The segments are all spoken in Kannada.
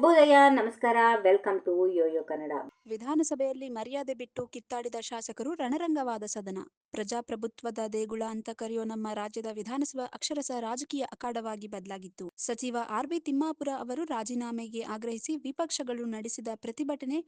ಶುಭೋದಯ, ನಮಸ್ಕಾರ, ವೆಲ್ಕಮ್ ಟು ಯೋಯೋ ಕನ್ನಡ. ವಿಧಾನಸಭೆಯಲ್ಲಿ ಮರ್ಯಾದೆ ಬಿಟ್ಟು ಕಿತ್ತಾಡಿದ ಶಾಸಕರು ರಣರಂಗವಾದ ಸದನ. ಪ್ರಜಾಪ್ರಭುತ್ವದ ದೇಗುಲ ಅಂತ ಕರೆಯೋ ನಮ್ಮ ರಾಜ್ಯದ ವಿಧಾನಸಭಾ ಅಕ್ಷರಶಃ ರಾಜಕೀಯ ಅಖಾಡವಾಗಿ ಬದಲಾಗಿತ್ತು. ಸಚಿವ ಆರ್.ಬಿ. ತಿಮ್ಮಾಪುರ ಅವರು ರಾಜೀನಾಮೆಗೆ ಆಗ್ರಹಿಸಿ ವಿಪಕ್ಷಗಳು ನಡೆಸಿದ ಪ್ರತಿಭಟನೆ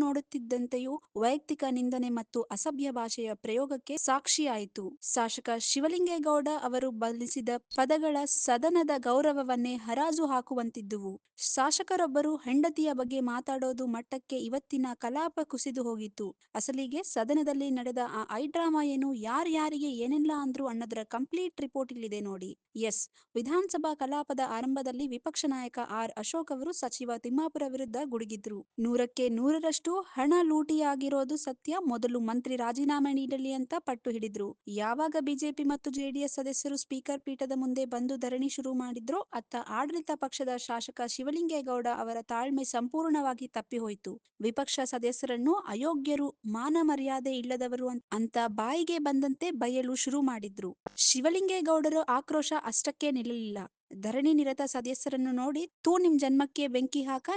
ನೋಡುತ್ತಿದ್ದಂತೆಯೂ ವೈಯಕ್ತಿಕ ನಿಂದನೆ ಮತ್ತು ಅಸಭ್ಯ ಭಾಷೆಯ ಪ್ರಯೋಗಕ್ಕೆ ಸಾಕ್ಷಿಯಾಯಿತು. ಶಾಸಕ ಶಿವಲಿಂಗೇಗೌಡ ಅವರು ಬಳಸಿದ ಪದಗಳ ಸದನದ ಗೌರವವನ್ನೇ ಹರಾಜು ಹಾಕುವಂತಿದ್ದುವು. ಶಾಸಕರೊಬ್ಬರು ಹೆಂಡತಿಯ ಬಗ್ಗೆ ಮಾತಾಡೋದು ಮಟ್ಟಕ್ಕೆ ಇವತ್ತಿನ ಕಲಾಪ ಕುಸಿದು ಹೋಗಿತ್ತು. ಅಸಲಿಗೆ ಸದನದಲ್ಲಿ ನಡೆದ ಆ ಐಡ್ರಾಮಾ ಏನು, ಯಾರ್ಯಾರಿಗೆ ಏನೆಲ್ಲ ಅಂದ್ರು ಅನ್ನೋದರ ಕಂಪ್ಲೀಟ್ ರಿಪೋರ್ಟ್ ಇಲ್ಲಿದೆ ನೋಡಿ. ಎಸ್, ವಿಧಾನಸಭಾ ಕಲಾಪದ ಆರಂಭದಲ್ಲಿ ವಿಪಕ್ಷ ನಾಯಕ ಆರ್. ಅಶೋಕ್ ಅವರು ಸಚಿವ ತಿಮ್ಮಾಪುರ ವಿರುದ್ಧ ಗುಡುಗಿದ್ರು. 100% ಹಣ ಲೂಟಿಯಾಗಿರೋದು ಸತ್ಯ, ಮೊದಲು ಮಂತ್ರಿ ರಾಜೀನಾಮೆ ನೀಡಲಿ ಅಂತ ಪಟ್ಟು ಹಿಡಿದ್ರು. ಯಾವಾಗ ಬಿಜೆಪಿ ಮತ್ತು ಜೆಡಿಎಸ್ ಸದಸ್ಯರು ಸ್ಪೀಕರ್ ಪೀಠದ ಮುಂದೆ ಬಂದು ಧರಣಿ ಶುರು ಮಾಡಿದ್ರೋ ಅತ್ತ ಆಡಳಿತ ಪಕ್ಷದ ಶಾಸಕ ಶಿವಲಿಂಗೇಗೌಡ ಅವರ ತಾಳ್ಮೆ ಸಂಪೂರ್ಣವಾಗಿ ತಪ್ಪಿಹೋಯಿತು. ವಿಪಕ್ಷ ಸದಸ್ಯರನ್ನು ಅಯೋಗ್ಯರು, ಮಾನ ಮರ್ಯಾದೆ ಇಲ್ಲದವರು ಅಂತ ಬಾಯಿಗೆ ಬಂದಂತೆ ಬೈಯಲು ಶುರು ಮಾಡಿದ್ರು. ಶಿವಲಿಂಗೇಗೌಡರ ಆಕ್ರೋಶ ಅಷ್ಟಕ್ಕೆ ನಿಲ್ಲಲಿಲ್ಲ. ಧರಣಿ ನಿರತ ಸದಸ್ಯರನ್ನು ನೋಡಿ, ತೂ ನಿಮ್ ಜನ್ಮಕ್ಕೆ ಬೆಂಕಿ ಹಾಕ,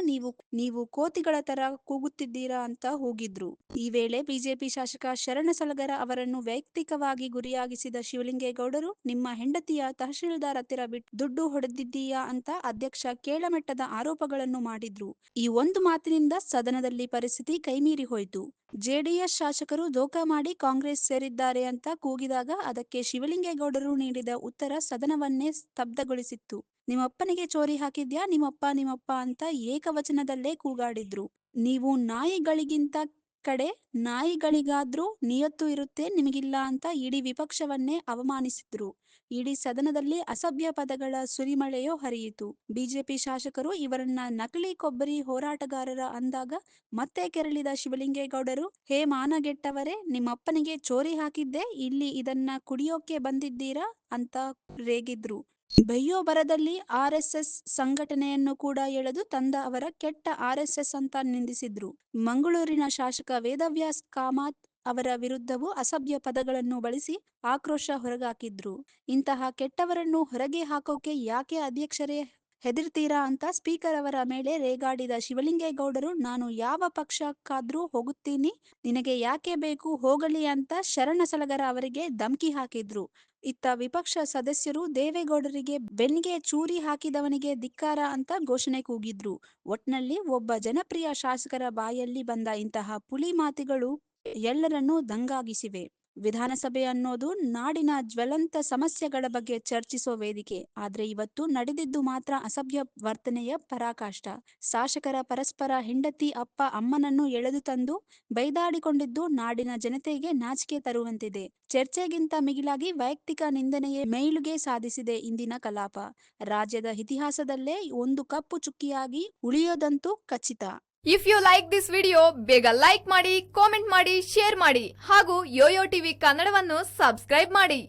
ನೀವು ಕೋತಿಗಳ ತರ ಕೂಗುತ್ತಿದ್ದೀರಾ ಅಂತ ಹೋಗಿದ್ರು. ಈ ವೇಳೆ ಬಿಜೆಪಿ ಶಾಸಕ ಶರಣ ಸಲಗರ ಅವರನ್ನು ವೈಯಕ್ತಿಕವಾಗಿ ಗುರಿಯಾಗಿಸಿದ ಶಿವಲಿಂಗೇಗೌಡರು, ನಿಮ್ಮ ಹೆಂಡತಿಯ ತಹಶೀಲ್ದಾರ್ ಹತ್ತಿರ ಬಿಟ್ಟು ದುಡ್ಡು ಹೊಡೆದಿದ್ದೀಯಾ ಅಂತ ಅಧ್ಯಕ್ಷ ಕೇಳಮೆಟ್ಟದ ಆರೋಪಗಳನ್ನು ಮಾಡಿದ್ರು. ಈ ಒಂದು ಮಾತಿನಿಂದ ಸದನದಲ್ಲಿ ಪರಿಸ್ಥಿತಿ ಕೈಮೀರಿ ಹೋಯಿತು. ಜೆಡಿಎಸ್ ಶಾಸಕರು ಧೋಕಾ ಮಾಡಿ ಕಾಂಗ್ರೆಸ್ ಸೇರಿದ್ದಾರೆ ಅಂತ ಕೂಗಿದಾಗ ಅದಕ್ಕೆ ಶಿವಲಿಂಗೇಗೌಡರು ನೀಡಿದ ಉತ್ತರ ಸದನವನ್ನೇ ಸ್ತಬ್ಧಗೊಳಿಸಿತ್ತು. ನಿಮ್ಮಪ್ಪನಿಗೆ ಚೋರಿ ಹಾಕಿದ್ಯಾ, ನಿಮ್ಮಪ್ಪ ಅಂತ ಏಕವಚನದಲ್ಲೇ ಕೂಗಾಡಿದ್ರು. ನೀವು ನಾಯಿಗಳಿಗಿಂತ ಕಡೆ, ನಾಯಿಗಳಿಗಾದ್ರೂ ನಿಯತ್ತು ಇರುತ್ತೆ, ನಿಮಗಿಲ್ಲ ಅಂತ ಇಡೀ ವಿಪಕ್ಷವನ್ನೇ ಅವಮಾನಿಸಿದ್ರು. ಇಡೀ ಸದನದಲ್ಲಿ ಅಸಭ್ಯ ಪದಗಳ ಸುರಿಮಳೆಯೋ ಹರಿಯಿತು. ಬಿಜೆಪಿ ಶಾಸಕರು ಇವರನ್ನ ನಕಲಿ ಕೊಬ್ಬರಿ ಹೋರಾಟಗಾರರ ಅಂದಾಗ ಮತ್ತೆ ಕೆರಳಿದ ಶಿವಲಿಂಗೇಗೌಡರು, ಹೇ ಮಾನಗೆಟ್ಟವರೇ, ನಿಮ್ಮಪ್ಪನಿಗೆ ಚೋರಿ ಹಾಕಿದ್ದೆ, ಇಲ್ಲಿ ಇದನ್ನ ಕುಡಿಯೋಕೆ ಬಂದಿದ್ದೀರಾ ಅಂತ ರೇಗಿದ್ರು. ಬಯ್ಯೋ ಬರದಲ್ಲಿ ಆರ್ಎಸ್ಎಸ್ ಸಂಘಟನೆಯನ್ನು ಕೂಡ ಎಳೆದು ತಂದ ಅವರ ಕೆಟ್ಟ ಆರ್ಎಸ್ಎಸ್ ಅಂತ ನಿಂದಿಸಿದ್ರು. ಮಂಗಳೂರಿನ ಶಾಸಕ ವೇದವ್ಯಾಸ್ ಕಾಮತ್ ಅವರ ವಿರುದ್ಧವೂ ಅಸಭ್ಯ ಪದಗಳನ್ನು ಬಳಸಿ ಆಕ್ರೋಶ ಹೊರಗಾಕಿದ್ರು. ಇಂತಹ ಕೆಟ್ಟವರನ್ನು ಹೊರಗೆ ಹಾಕೋಕೆ ಯಾಕೆ ಅಧ್ಯಕ್ಷರೇ ಹೆದರ್ತೀರಾ ಅಂತ ಸ್ಪೀಕರ್ ಅವರ ಮೇಲೆ ರೇಗಾಡಿದ ಶಿವಲಿಂಗೇಗೌಡರು, ನಾನು ಯಾವ ಪಕ್ಷಕ್ಕಾದ್ರೂ ಹೋಗುತ್ತೀನಿ, ನಿನಗೆ ಯಾಕೆ ಬೇಕು, ಹೋಗಲಿ ಅಂತ ಶರಣ ಸಲಗರ ಅವರಿಗೆ ಧಮ್ಕಿ ಹಾಕಿದ್ರು. ಇತ್ತ ವಿಪಕ್ಷ ಸದಸ್ಯರು ದೇವೇಗೌಡರಿಗೆ ಬೆನ್ನಿಗೆ ಚೂರಿ ಹಾಕಿದವನಿಗೆ ಧಿಕ್ಕಾರ ಅಂತ ಘೋಷಣೆ ಕೂಗಿದ್ರು. ಒಟ್ನಲ್ಲಿ ಒಬ್ಬ ಜನಪ್ರಿಯ ಶಾಸಕರ ಬಾಯಲ್ಲಿ ಬಂದ ಇಂತಹ ಪುಲಿ ಮಾತುಗಳು ಎಲ್ಲರನ್ನೂ ದಂಗಾಗಿಸಿವೆ. ವಿಧಾನಸಭೆ ಅನ್ನೋದು ನಾಡಿನ ಜ್ವಲಂತ ಸಮಸ್ಯೆಗಳ ಬಗ್ಗೆ ಚರ್ಚಿಸೋ ವೇದಿಕೆ. ಆದ್ರೆ ಇವತ್ತು ನಡೆದಿದ್ದು ಮಾತ್ರ ಅಸಭ್ಯ ವರ್ತನೆಯ ಪರಾಕಾಷ್ಠ. ಶಾಸಕರ ಪರಸ್ಪರ ಹೆಂಡತಿ, ಅಪ್ಪ, ಅಮ್ಮನನ್ನು ಎಳೆದು ತಂದು ಬೈದಾಡಿಕೊಂಡಿದ್ದು ನಾಡಿನ ಜನತೆಗೆ ನಾಚಿಕೆ ತರುವಂತಿದೆ. ಚರ್ಚೆಗಿಂತ ಮಿಗಿಲಾಗಿ ವೈಯಕ್ತಿಕ ನಿಂದನೆಯೇ ಮೇಲುಗೆ ಸಾಧಿಸಿದೆ ಇಂದಿನ ಕಲಾಪ. ರಾಜ್ಯದ ಇತಿಹಾಸದಲ್ಲೇ ಒಂದು ಕಪ್ಪು ಚುಕ್ಕಿಯಾಗಿ ಉಳಿಯೋದಂತೂ ಖಚಿತ. If you like this video, ಬೇಗ ಲೈಕ್ ಮಾಡಿ, ಕಾಮೆಂಟ್ ಮಾಡಿ, ಶೇರ್ ಮಾಡಿ ಹಾಗೂ ಯೋಯೋ ಟಿವಿ ಕನ್ನಡವನ್ನು ಸಬ್ಸ್ಕ್ರೈಬ್ ಮಾಡಿ.